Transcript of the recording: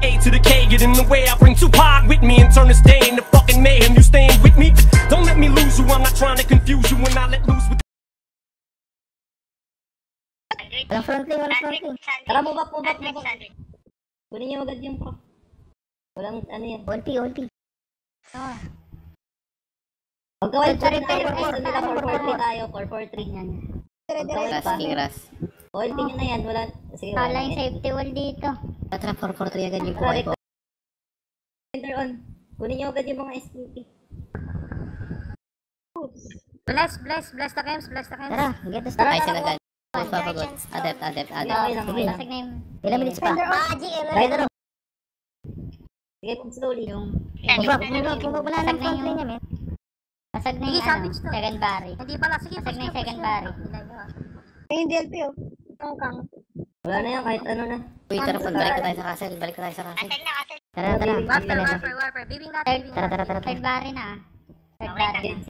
A to the K, get in the way, I bring Tupac with me and turn this day into fucking mayhem. You staying with me? Don't let me lose you, I'm not trying to confuse you when I let loose with. Walang frontline, walang frontline. Tara, move up. Kunin niyo agad yung pro. Walang ano yan. Ulti. Ah. Pagkawal pa rin tayo, guys. Nila 4-4-3 tayo, 4-4-3 yan. Ras. Ulti nyo na yan, wala. Sige, wala yung safety wall dito. Tara, 4-4-3 agad yung buhay ko. Enter on. Kunin nyo agad yung mga SPP. Bless the camps. Tara, get this. Ay, sila agad. Papagod. Adept. Basag na yung... Ilang minutes pa? Rider on. Sige, slowly. Wala nang frontline niya, men. Basag na yung second barry. Hindi pala, sige. Basag na yung second barry. Yung DLP oh. Kang. Wala na yan, kahit ano na. Uy, tara, balik ka tayo sa castle. Tara. Warper. Bibing natin. Tara. Third barry na. Third barry.